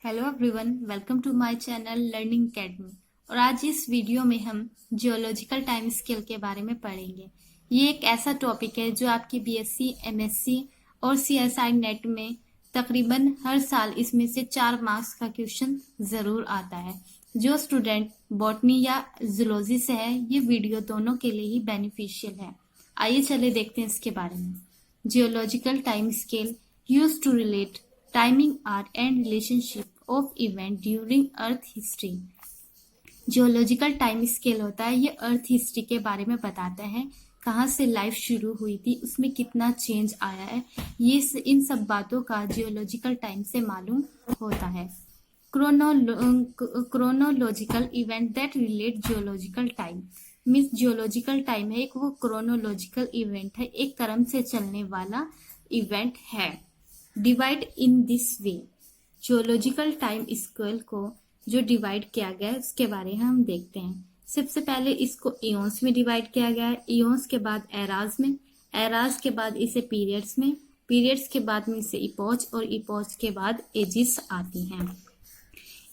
Hello everyone, welcome to my channel learning academy. और आज इस वीडियो में हम जियोलॉजिकल टाइम स्केल के बारे में पढ़ेंगे। ये एक ऐसा टॉपिक है जो आपकी बीएससी, एमएससी और सीएसआई नेट में तकरीबन हर साल इसमें से 4 मार्क्स का क्वेश्चन ज़रूर आता है। जो स्टूडेंट बॉटनी या जूलॉजी से है, ये वीडियो दोनों के लिए ही बेनिफिशियल है। आइए चले देखते हैं इसके बारे में। Geological time scale use to relate timing are and relationship of event during earth history. Geological time scale होता है, ये अर्थ हिस्ट्री के बारे में बताता है, कहाँ से लाइफ शुरू हुई थी, उसमें कितना चेंज आया है। ये इन सब बातों का जियोलॉजिकल टाइम से मालूम होता है। Chronological event that relate geological time means geological time है एक वो क्रोनोलॉजिकल इवेंट है, एक क्रम से चलने वाला इवेंट है। Divide in this way, geological time scale को जो डिवाइड किया गया है उसके बारे में हम देखते हैं। सबसे पहले इसको इयॉन्स में डिवाइड किया गया है, इयॉन्स के बाद एराज में, एराज के बाद इसे पीरियड्स में, पीरियड्स के बाद में इसे इपोच और इपोच के बाद एजिस आती हैं।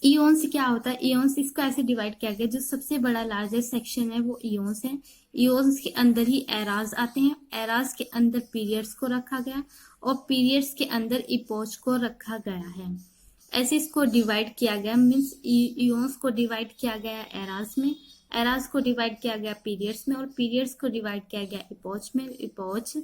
इयॉन्स क्या होता है? इयॉन्स इसको ऐसे डिवाइड किया गया, जो सबसे बड़ा लार्जेस्ट सेक्शन है वो इयॉन्स है। इयॉन्स के अंदर ही एराज आते हैं, एराज के अंदर पीरियड्स को रखा गया और पीरियड्स के अंदर इपोच को रखा गया है। ऐसे इसको डिवाइड किया गया, मीन्स इयॉन्स को डिवाइड किया गया एराज में, एराज को डिवाइड किया गया पीरियड्स में और पीरियड्स को डिवाइड किया गया इपोच में, इपोच।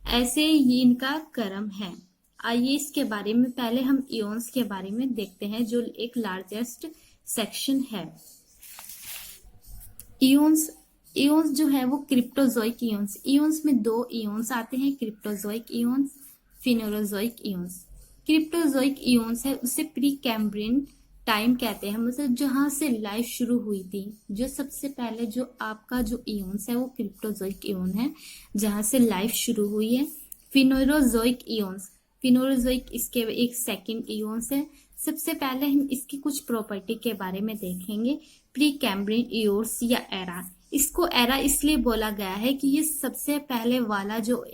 ऐसे ही इनका क्रम है। आइए इसके बारे में पहले हम इयॉन्स के बारे में देखते हैं, जो एक लार्जेस्ट सेक्शन है। इयॉन्स इयॉन्स जो है वो क्रिप्टोजोइक इयॉन्स, इयॉन्स में 2 इयॉन्स आते हैं, क्रिप्टोजोइक इयॉन्स, फिनोरोजोइक इयॉन्स। क्रिप्टोजोइक इयॉन्स है उसे प्री कैम्ब्रियन टाइम कहते हैं, मतलब जहां से लाइफ शुरू हुई थी। जो सबसे पहले जो आपका जो इयॉन्स है वो क्रिप्टोजोइक इयॉन है, जहां से लाइफ शुरू हुई है। फिनोरोजोइक इयॉन्स, फिनोरोजोइक इसके एक सेकंड इयॉन्स है। सबसे पहले हम इसकी कुछ प्रॉपर्टी के बारे में देखेंगे। प्री कैम्ब्रियन इयॉन्स या एरा, इसको एरा इसलिए बोला गया है कि ये सबसे पहले वाला जो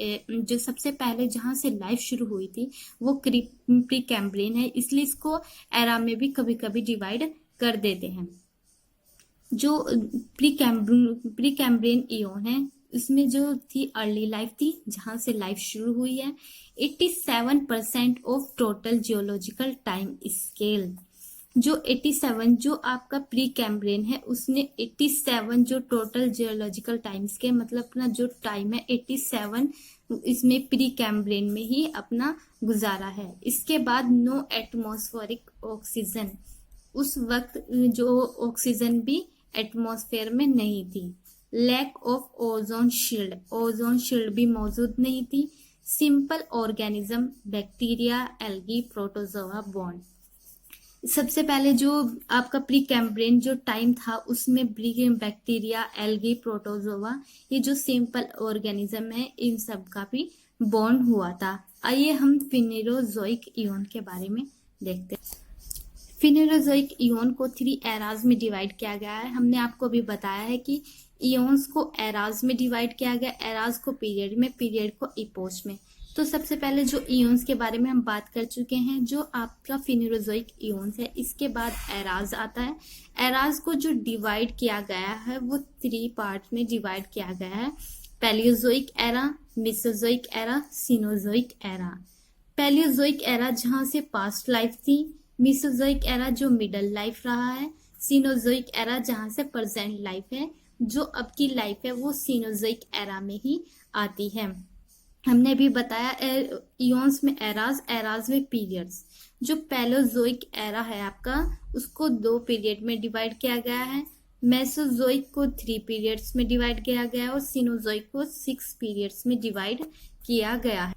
सबसे पहले जहां से लाइफ शुरू हुई थी वो प्री कैम्ब्रियन है, इसलिए इसको एरा में भी कभी कभी डिवाइड कर देते हैं। जो प्री कैम्ब्रियन इयॉन है इसमें जो थी अर्ली लाइफ थी, जहां से लाइफ शुरू हुई है। 87% of total geological time scale, जो 87 जो आपका प्री कैम्ब्रियन है उसने 87 जो टोटल जियोलॉजिकल टाइम्स के मतलब अपना जो टाइम है 87 इसमें प्री कैम्ब्रियन में ही अपना गुजारा है। इसके बाद नो एटमॉस्फेरिक ऑक्सीजन, उस वक्त जो ऑक्सीजन भी एटमॉस्फेयर में नहीं थी। Lack of ozone shield, ozone shield भी मौजूद नहीं थी। Simple organism, bacteria, algae, protozoa, bond. सबसे पहले जो आपका प्री कैम्ब्रियन जो टाइम था उसमें बैक्टीरिया, एल्गी, प्रोटोजोआ, ये जो सिंपल ऑर्गेनिज्म है इन सब का भी बॉन्ड हुआ था। आइए हम फिनेरोजोइक इयॉन के बारे में देखते हैं। फिनेरोजोइक इयॉन को 3 एराज में डिवाइड किया गया है। हमने आपको भी बताया है कि इयॉन्स को एराज में डिवाइड किया गया, एराज को पीरियड में, पीरियड को इपोच में। तो सबसे पहले जो इयॉन्स के बारे में हम बात कर चुके हैं, जो आपका फिनेरोजोइक इयॉन्स है, इसके बाद एराज आता है। एराज को जो डिवाइड किया गया है वो 3 पार्ट में डिवाइड किया गया है। Palaeozoic era, Mesozoic era, Cenozoic era. Palaeozoic era जहां से पास्ट लाइफ थी, मेसोजोइक एरा जो मिडल लाइफ रहा है, सिनोजोइक एरा जहां से प्रेजेंट लाइफ है। जो अब की लाइफ है वो सिनोजोइक एरा में ही आती है। हमने भी बताया इयॉन्स में एराज, एराज में पीरियड्स। जो पैलोजोइक एरा है आपका उसको 2 पीरियड में डिवाइड किया गया है। मेसोजोइक को 3 पीरियड्स में डिवाइड किया गया है और सिनोजोइक को 6 पीरियड्स में डिवाइड किया गया है।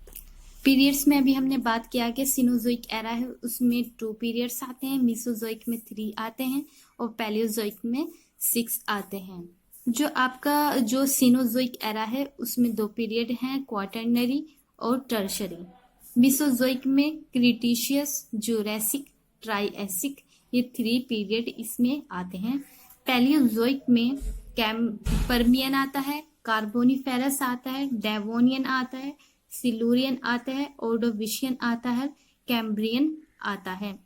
पीरियड्स में अभी हमने बात किया कि सिनोजोइक एरा है उसमें 2 पीरियड्स आते हैं, मेसोजोइक में 3 आते हैं और पैलियोजोइक में 6 आते हैं। जो आपका जो सिनोजोइक एरा है उसमें 2 पीरियड हैं, क्वाटरनरी और टर्शरी। मेसोजोइक में क्रिटिशियस, जुरासिक, ट्राइएसिक, ये 3 पीरियड इसमें आते हैं। पैलियोजोइक में पर्मियन आता है, कार्बोनिफेरस आता है, डेवोनियन आता है, सिलूरियन आता है, ऑर्डोविशियन आता है, कैम्ब्रियन आता है।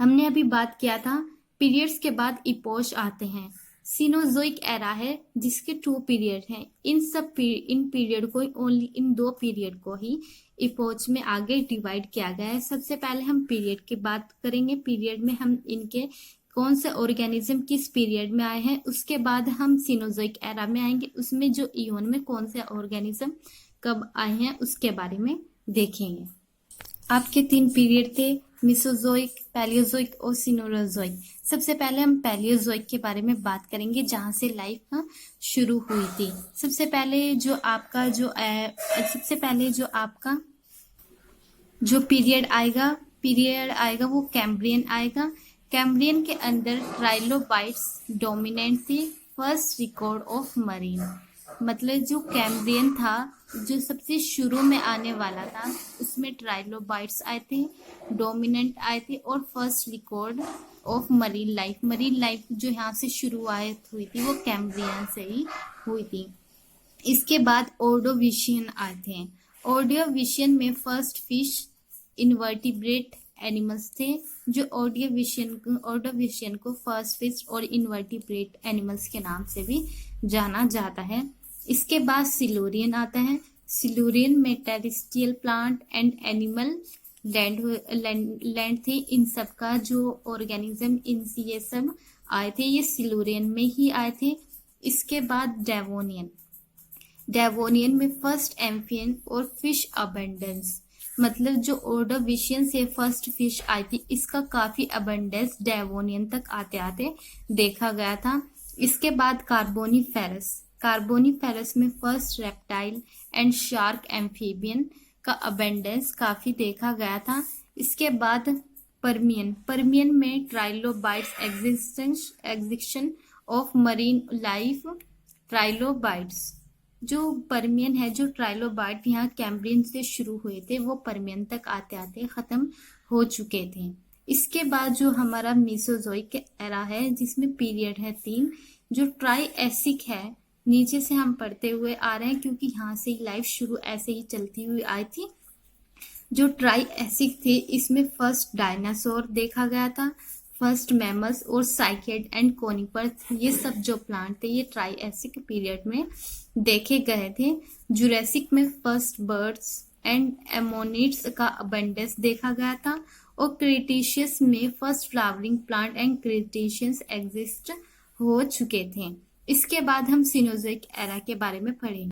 हमने अभी बात किया था पीरियड्स के बाद इपोच आते हैं। सीनोजोइक एरा है जिसके 2 पीरियड हैं। इन पीरियड को ओनली इन 2 पीरियड को ही इपोच में आगे डिवाइड किया गया है। सबसे पहले हम पीरियड की बात करेंगे। पीरियड में हम इनके कौन से ऑर्गेनिज्म किस पीरियड में आए हैं, उसके बाद हम सीनोजोइक एरा में आएंगे, उसमें जो इयोन में कौन से ऑर्गेनिज्म कब आए हैं उसके बारे में देखेंगे। आपके 3 पीरियड थे, मिसोजोइक, पैलियोजोइक और सिनोरोजोइक। सबसे पहले हम पैलियोजोइक के बारे में बात करेंगे, जहां से लाइफ शुरू हुई थी। सबसे पहले जो आपका जो पीरियड आएगा वो कैम्ब्रियन आएगा। कैम्ब्रियन के अंदर ट्राइलोबाइट्स डोमिनेंट थे। फर्स्ट रिकॉर्ड ऑफ मरीन, मतलब जो कैम्ब्रियन था, जो सबसे शुरू में आने वाला था, उसमें ट्राइलोबाइट्स आए थे, डोमिनेंट आए थे और first record of marine life जो यहाँ से शुरुआत हुई थी वो कैम्ब्रियन से ही हुई थी। इसके बाद ऑर्डोविशियन आए थे। ऑर्डोविशियन में फर्स्ट फिश इनवर्टिब्रेट एनिमल्स थे। जो ऑर्डोविशियन को फर्स्ट फिश और इनवर्टिब्रेट एनिमल्स के नाम से भी जाना जाता है। इसके बाद सिलूरियन आता है। सिलूरियन में terrestrial plant and animal land थे। इन सब का जो ऑर्गेनिज्म ये सब आए थे, ये सिलूरियन में ही आए थे। इसके बाद डेवोनियन में फर्स्ट एम्फियन और फिश अबंडेंस, मतलब जो ऑर्डोविशियन से फर्स्ट फिश आई थी, इसका काफी अबंडेंस डेवोनियन तक आते आते देखा गया था। इसके बाद कार्बोनीफेरस में first reptile and shark amphibian का अबंडेंस काफी देखा गया था। इसके बाद पर्मियन में trilobites existence of marine life. Trilobites जो पर्मियन है, जो ट्राइलोबाइट यहाँ कैम्ब्रियन से शुरू हुए थे, वो पर्मियन तक आते आते खत्म हो चुके थे। इसके बाद जो हमारा मेसोजोइक एरा है, जिसमें पीरियड है 3, जो ट्राइएसिक है, नीचे से हम पढ़ते हुए आ रहे हैं क्योंकि यहाँ से ही लाइफ शुरू ऐसे ही चलती हुई आई थी। जो ट्राइएसिक थे, इसमें फर्स्ट डायनासोर देखा गया था, फर्स्ट मैमल्स और साइकेड एंड कोनिपर, ये सब जो प्लांट थे ये ट्राइएसिक पीरियड में देखे गए थे। जुरासिक में फर्स्ट बर्ड्स एंड एमोनिड्स का अबंडेंस देखा गया था और क्रिटेशियस में first flowering plant and Cretaceous exist हो चुके थे। इसके बाद हम सीनोजोइक एरा के बारे में पढ़ेंगे।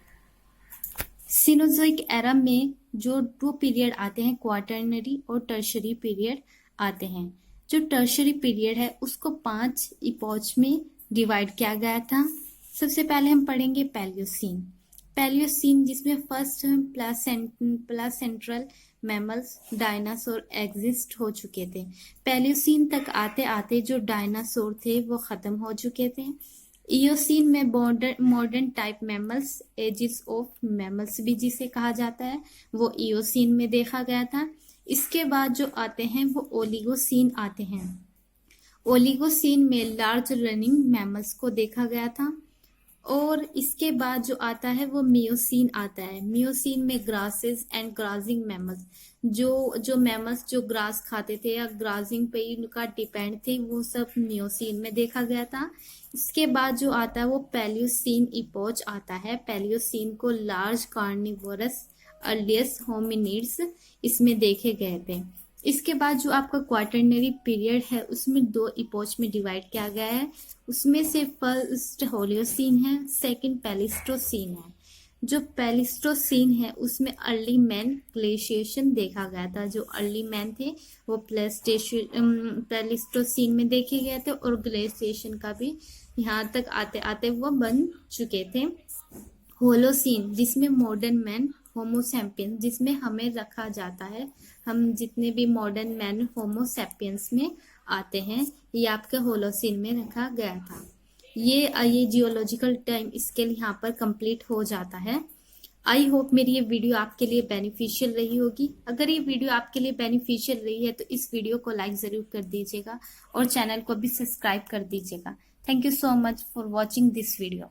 सीनोजोइक एरा में जो 2 पीरियड आते हैं, क्वाटरनरी और टर्शरी पीरियड आते हैं। जो टर्शरी पीरियड है उसको 5 इपोच में डिवाइड किया गया था। सबसे पहले हम पढ़ेंगे पैलियोसीन, जिसमें फर्स्ट प्लासेंट्रल मैमल्स डायनासोर एग्जिस्ट हो चुके थे। पैलियोसीन तक आते आते जो डायनासोर थे वो खत्म हो चुके थे। इयोसीन में modern type mammals, ages of mammals भी जिसे कहा जाता है, वो इयोसीन में देखा गया था। इसके बाद जो आते हैं वो ओलिगोसीन आते हैं। ओलिगोसीन में लार्ज रनिंग मैमल्स को देखा गया था। और इसके बाद जो आता है वो मियोसीन आता है। मियोसीन में ग्रासेस एंड ग्राजिंग मैमल्स, जो मैमल्स जो ग्रास खाते थे या ग्राजिंग पे उनका डिपेंड थे, वो सब मियोसीन में देखा गया था। इसके बाद जो आता है वो पैलियोसीन इपोच आता है। पैलियोसीन को लार्ज कार्निवोरस अर्लियस्ट होमिनिड्स इसमें देखे गए थे। इसके बाद जो आपका क्वाटरनरी पीरियड है उसमें 2 इपोच में डिवाइड किया गया है। उसमें से फर्स्ट होलियोसीन है, सेकंड पैलिस्टोसीन है। जो पैलिस्टोसीन है उसमें अर्ली मैन ग्लेशिएशन देखा गया था। जो अर्ली मैन थे वो पैलिस्टोसीन में देखे गए थे और ग्लेशिएशन का भी यहाँ तक आते आते वो बन चुके थे। होलोसीन, जिसमें मॉडर्न मैन होमोसैपियंस, जिसमें हमें रखा जाता है, हम जितने भी मॉडर्न मैन होमोसैपियंस में आते हैं, ये आपके होलोसीन में रखा गया था। ये जियोलॉजिकल टाइम इसके लिए यहाँ पर कंप्लीट हो जाता है। आई होप मेरी ये वीडियो आपके लिए बेनिफिशियल रही होगी। अगर ये वीडियो आपके लिए बेनिफिशियल रही है तो इस वीडियो को लाइक ज़रूर कर दीजिएगा और चैनल को भी सब्सक्राइब कर दीजिएगा। Thank you so much for watching this video.